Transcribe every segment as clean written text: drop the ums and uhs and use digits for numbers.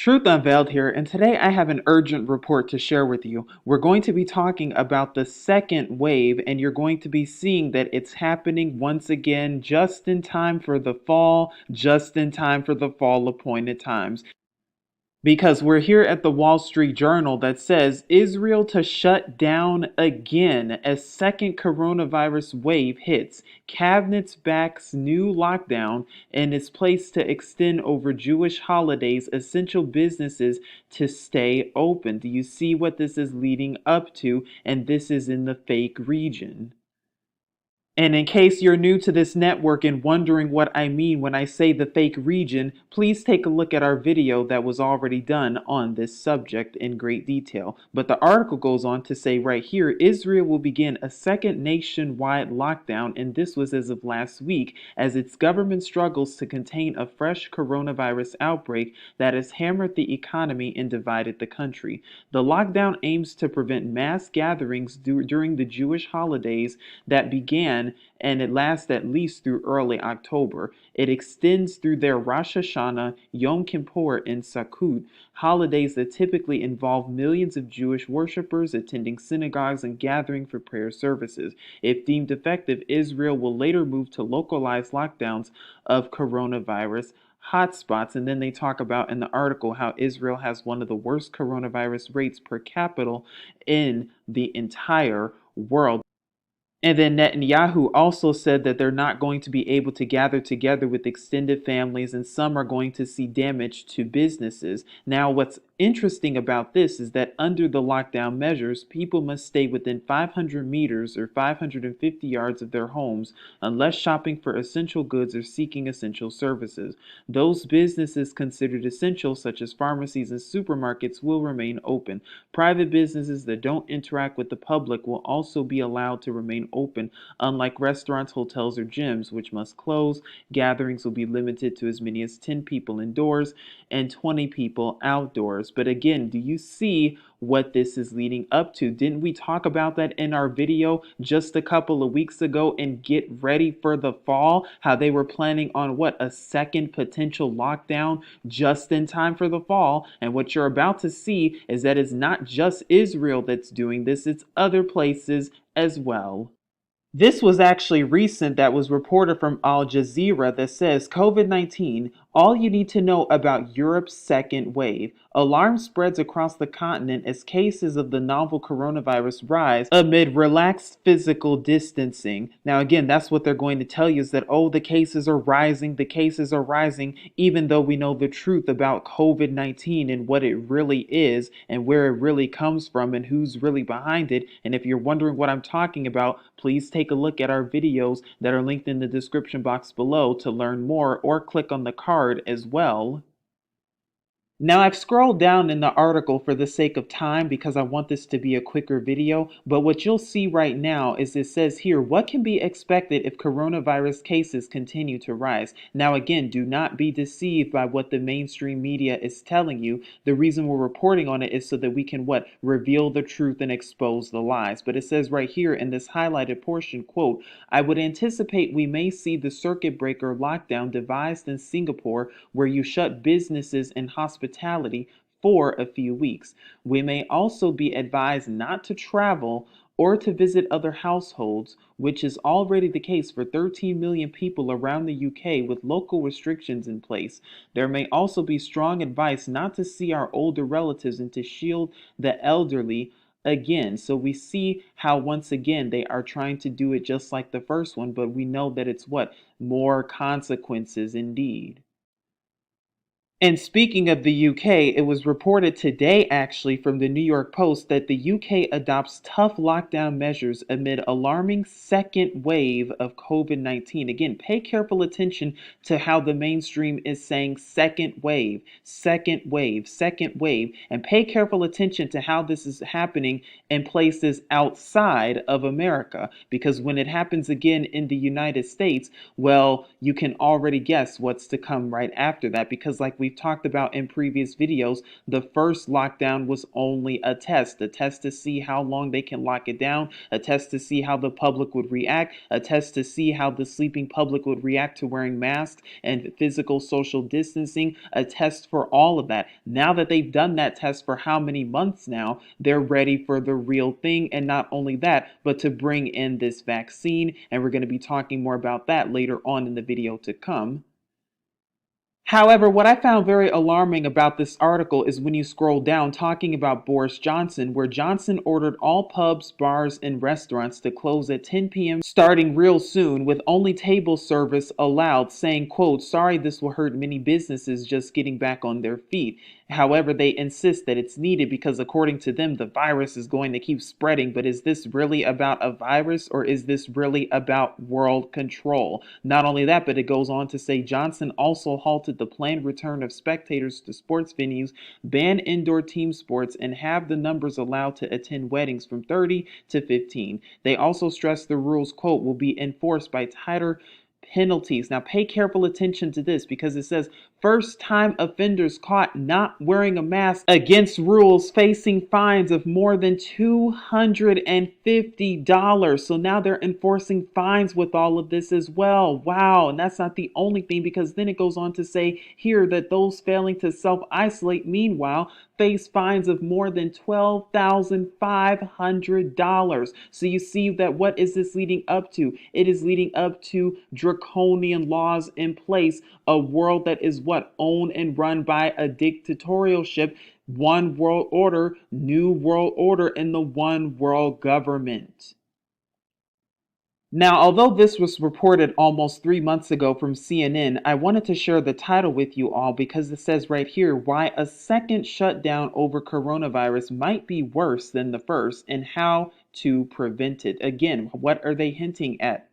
Truth Unveiled here, and today I have an urgent report to share with you. We're going to be talking about the second wave, and you're going to be seeing that it's happening once again just in time for the fall, just in time for the fall appointed times. Because we're here at the Wall Street Journal that says Israel to shut down again as second coronavirus wave hits. Cabinet backs new lockdown and is placed to extend over Jewish holidays, essential businesses to stay open. Do you see what this is leading up to? And this is in the fake region. And in case you're new to this network and wondering what I mean when I say the fake region, please take a look at our video that was already done on this subject in great detail. But the article goes on to say right here, Israel will begin a second nationwide lockdown, and this was as of last week, as its government struggles to contain a fresh coronavirus outbreak that has hammered the economy and divided the country. The lockdown aims to prevent mass gatherings during the Jewish holidays that began and it lasts at least through early October. It extends through their Rosh Hashanah, Yom Kippur, and Sukkot, holidays that typically involve millions of Jewish worshippers attending synagogues and gathering for prayer services. If deemed effective, Israel will later move to localized lockdowns of coronavirus hotspots. And then they talk about in the article how Israel has one of the worst coronavirus rates per capita in the entire world. And then Netanyahu also said that they're not going to be able to gather together with extended families, and some are going to see damage to businesses. Now, what's interesting about this is that under the lockdown measures, people must stay within 500 meters or 550 yards of their homes unless shopping for essential goods or seeking essential services. Those businesses considered essential, such as pharmacies and supermarkets, will remain open. Private businesses that don't interact with the public will also be allowed to remain open, unlike restaurants, hotels, or gyms, which must close. Gatherings will be limited to as many as 10 people indoors and 20 people outdoors. But again, do you see what this is leading up to? Didn't we talk about that in our video just a couple of weeks ago and get ready for the fall? How they were planning on what, a second potential lockdown just in time for the fall. And what you're about to see is that it's not just Israel that's doing this, it's other places as well. This was actually recent that was reported from Al Jazeera that says COVID-19, all you need to know about Europe's second wave. Alarm spreads across the continent as cases of the novel coronavirus rise amid relaxed physical distancing. Now, again, that's what they're going to tell you is that, oh, the cases are rising, even though we know the truth about COVID-19 and what it really is and where it really comes from and who's really behind it. And if you're wondering what I'm talking about, please take a look at our videos that are linked in the description box below to learn more, or click on the card as well. Now, I've scrolled down in the article for the sake of time because I want this to be a quicker video, but what you'll see right now is it says here, what can be expected if coronavirus cases continue to rise? Now, again, do not be deceived by what the mainstream media is telling you. The reason we're reporting on it is so that we can reveal the truth and expose the lies. But it says right here in this highlighted portion, quote, I would anticipate we may see the circuit breaker lockdown devised in Singapore, where you shut businesses and hospitality for a few weeks. We may also be advised not to travel or to visit other households, which is already the case for 13 million people around the UK with local restrictions in place. There may also be strong advice not to see our older relatives and to shield the elderly again. So we see how once again they are trying to do it just like the first one, but we know that it's more consequences indeed. And speaking of the UK, it was reported today actually from the New York Post that the UK adopts tough lockdown measures amid alarming second wave of COVID-19. Again, pay careful attention to how the mainstream is saying second wave, second wave, second wave, and pay careful attention to how this is happening in places outside of America. Because when it happens again in the United States, well, you can already guess what's to come right after that. Because like we we've talked about in previous videos, the first lockdown was only a test to see how long they can lock it down, a test to see how the public would react, a test to see how the sleeping public would react to wearing masks and physical social distancing, a test for all of that. Now that they've done that test for how many months now, they're ready for the real thing. And not only that, but to bring in this vaccine. And we're going to be talking more about that later on in the video to come. However, what I found very alarming about this article is when you scroll down talking about Boris Johnson, where Johnson ordered all pubs, bars, and restaurants to close at 10 p.m. starting real soon, with only table service allowed, saying, quote, "Sorry, this will hurt many businesses just getting back on their feet." However, they insist that it's needed because according to them, the virus is going to keep spreading. But is this really about a virus, or is this really about world control? Not only that, but it goes on to say Johnson also halted the planned return of spectators to sports venues, ban indoor team sports, and have the numbers allowed to attend weddings from 30 to 15. They also stressed the rules, quote, "will be enforced by tighter penalties." Now pay careful attention to this because it says first-time offenders caught not wearing a mask against rules facing fines of more than $250. So now they're enforcing fines with all of this as well. Wow. And that's not the only thing, because then it goes on to say here that those failing to self-isolate, meanwhile, face fines of more than $12,500. So you see that what is this leading up to? It is leading up to draconian laws in place, a world that is what? Owned and run by a dictatorship, one world order, new world order in the one world government. Now, although this was reported almost 3 months ago from CNN, I wanted to share the title with you all because it says right here why a second shutdown over coronavirus might be worse than the first and how to prevent it. Again, what are they hinting at?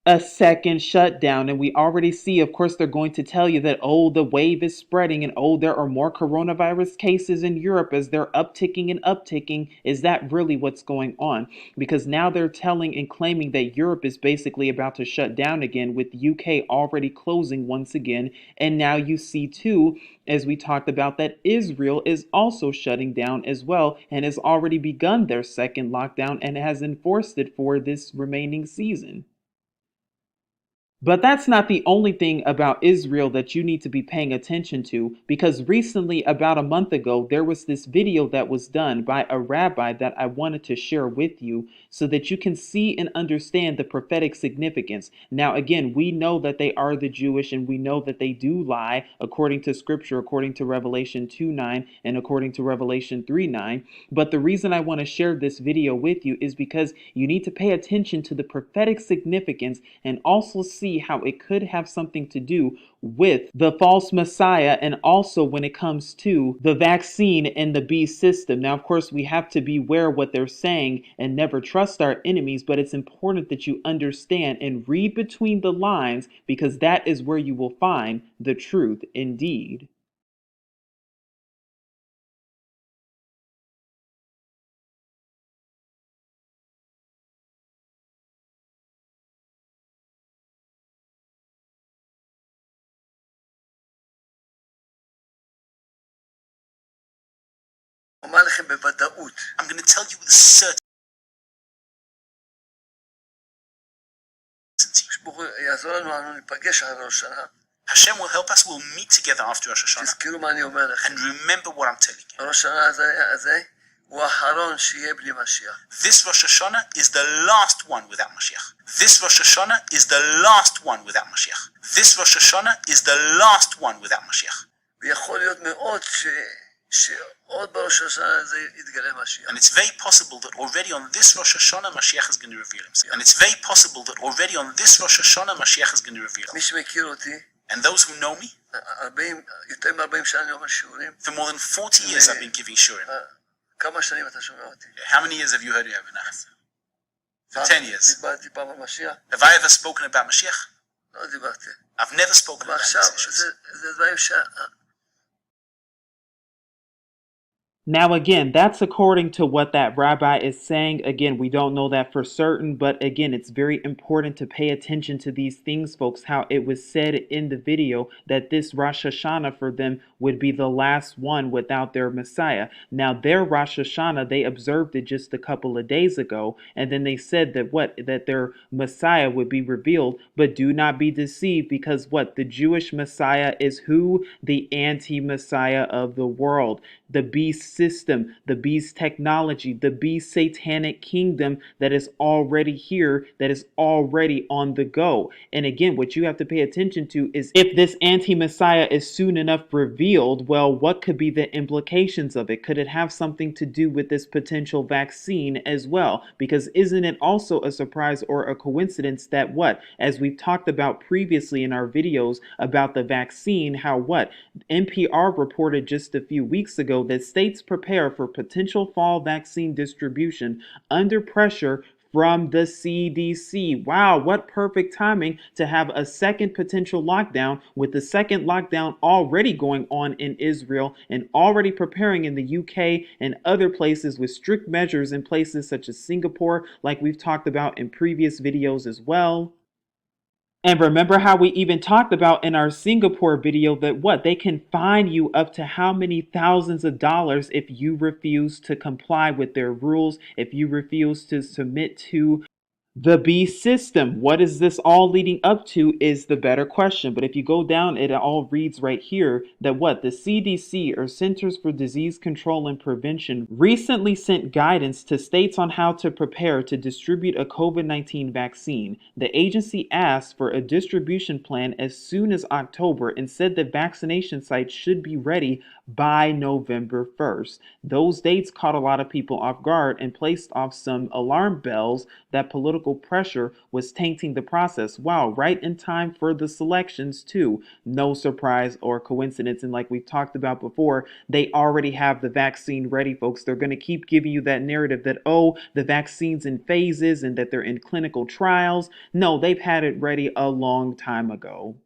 A second shutdown. And we already see, of course, they're going to tell you that, oh, the wave is spreading and oh, there are more coronavirus cases in Europe as they're upticking and upticking. Is that really what's going on? Because now they're telling and claiming that Europe is basically about to shut down again, with UK already closing once again. And now you see too, as we talked about, that Israel is also shutting down as well and has already begun their second lockdown and has enforced it for this remaining season. But that's not the only thing about Israel that you need to be paying attention to, because recently, about a month ago, there was this video that was done by a rabbi that I wanted to share with you so that you can see and understand the prophetic significance. Now, again, we know that they are the Jewish and we know that they do lie according to scripture, according to Revelation 2:9 and according to Revelation 3:9. But the reason I want to share this video with you is because you need to pay attention to the prophetic significance and also see how it could have something to do with the false Messiah, and also when it comes to the vaccine and the beast system. Now, of course, we have to beware what they're saying and never trust our enemies, but it's important that you understand and read between the lines, because that is where you will find the truth indeed. I'm going to tell you with certainty. Hashem will help us. We'll meet together after Rosh Hashanah. And remember what I'm telling you. This Rosh Hashanah is the last one without Mashiach. This Rosh Hashanah is the last one without Mashiach. This Rosh Hashanah is the last one without Mashiach. And it's very possible that already on this Rosh Hashanah, Mashiach is going to reveal himself. And it's very possible that already on this Rosh Hashanah, Mashiach is going to reveal himself. And those who know me, for more than 40 years I've been giving shurim. How many years have you heard me, Abinah? For 10 years. Have I ever spoken about Mashiach? I've never spoken about these issues. Now, again, that's according to what that rabbi is saying. Again, we don't know that for certain, but again, it's very important to pay attention to these things, folks. How it was said in the video that this Rosh Hashanah for them would be the last one without their Messiah. Now, their Rosh Hashanah, they observed it just a couple of days ago, and then they said that that their Messiah would be revealed, but do not be deceived because the Jewish Messiah is who? The anti-Messiah of the world, the beast system, the beast technology, the beast satanic kingdom that is already here, that is already on the go. And again, what you have to pay attention to is if this anti-Messiah is soon enough revealed, well, what could be the implications of it? Could it have something to do with this potential vaccine as well? Because isn't it also a surprise or a coincidence that as we've talked about previously in our videos about the vaccine, how NPR reported just a few weeks ago that states prepare for potential fall vaccine distribution under pressure from the CDC. Wow, what perfect timing to have a second potential lockdown, with the second lockdown already going on in Israel and already preparing in the UK and other places with strict measures in places such as Singapore, like we've talked about in previous videos as well. And remember how we even talked about in our Singapore video that they can fine you up to how many thousands of dollars if you refuse to comply with their rules, if you refuse to submit to the B system. What is this all leading up to is the better question. But if you go down, it all reads right here that the CDC, or Centers for Disease Control and Prevention, recently sent guidance to states on how to prepare to distribute a COVID-19 vaccine. The agency asked for a distribution plan as soon as October and said that vaccination sites should be ready by November 1st. Those dates caught a lot of people off guard and placed off some alarm bells that political pressure was tainting the process. Wow, right in time for the selections too. No surprise or coincidence. And like we've talked about before, they already have the vaccine ready, folks. They're going to keep giving you that narrative that, oh, the vaccine's in phases and that they're in clinical trials. No, they've had it ready a long time ago.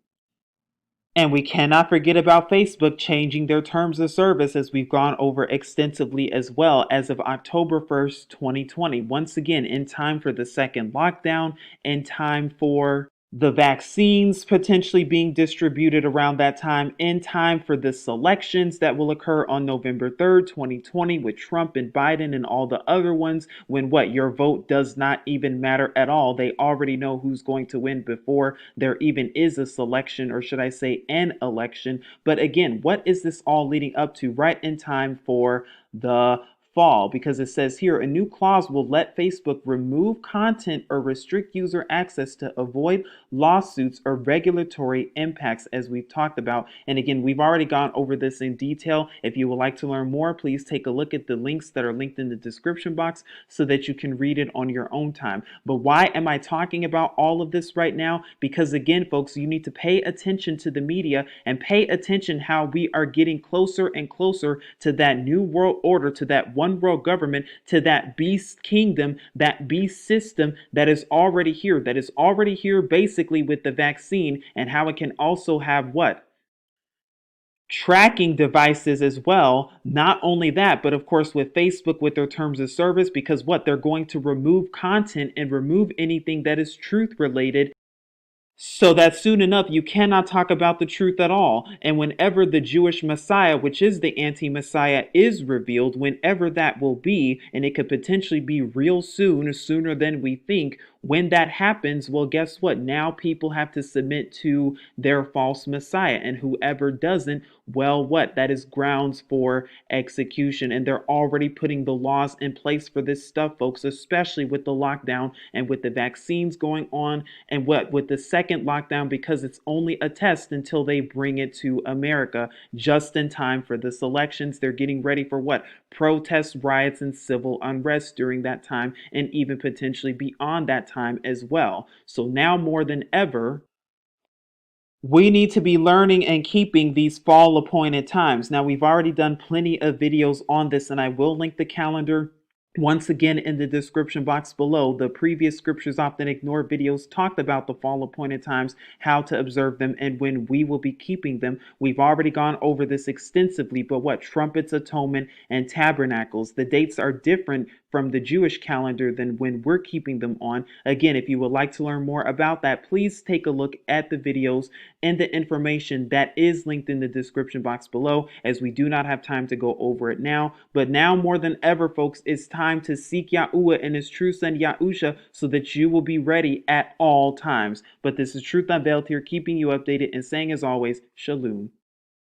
And we cannot forget about Facebook changing their terms of service, as we've gone over extensively as well, as of October 1st, 2020. Once again, in time for the second lockdown, in time for the vaccines potentially being distributed around that time, in time for the selections that will occur on November 3rd, 2020, with Trump and Biden and all the other ones, when your vote does not even matter at all. They already know who's going to win before there even is a selection, or should I say an election. But again, what is this all leading up to right in time for the fall? Because it says here a new clause will let Facebook remove content or restrict user access to avoid lawsuits or regulatory impacts, as we've talked about. And again, we've already gone over this in detail. If you would like to learn more, please take a look at the links that are linked in the description box so that you can read it on your own time. But why am I talking about all of this right now? Because again, folks, you need to pay attention to the media and pay attention how we are getting closer and closer to that new world order, to that one world government, to that beast kingdom, that beast system that is already here, basically with the vaccine, and how it can also have tracking devices as well. Not only that, but of course with Facebook, with their terms of service, because they're going to remove content and remove anything that is truth related, so that soon enough you cannot talk about the truth at all. And whenever the Jewish Messiah, which is the anti-Messiah, is revealed, whenever that will be, and it could potentially be real soon, sooner than we think, when that happens, well, guess what? Now people have to submit to their false Messiah. And whoever doesn't, well, that is grounds for execution. And they're already putting the laws in place for this stuff, folks, especially with the lockdown and with the vaccines going on, and with the second lockdown, because it's only a test until they bring it to America just in time for this elections. They're getting ready for protests, riots, and civil unrest during that time, and even potentially beyond that time as well. So now more than ever, we need to be learning and keeping these fall appointed times. Now, we've already done plenty of videos on this, and I will link the calendar Once again, in the description box below, the previous scriptures often ignored videos talked about the fall appointed times, how to observe them, and when we will be keeping them. We've already gone over this extensively, but what trumpets, atonement, and tabernacles, the dates are different from the Jewish calendar than when we're keeping them on. Again, if you would like to learn more about that, please take a look at the videos and the information that is linked in the description box below, as we do not have time to go over it now. But now more than ever, folks, it's time to seek Yahuwah and his true son Yahusha so that you will be ready at all times. But this is Truth Unveiled here, keeping you updated and saying as always, Shalom.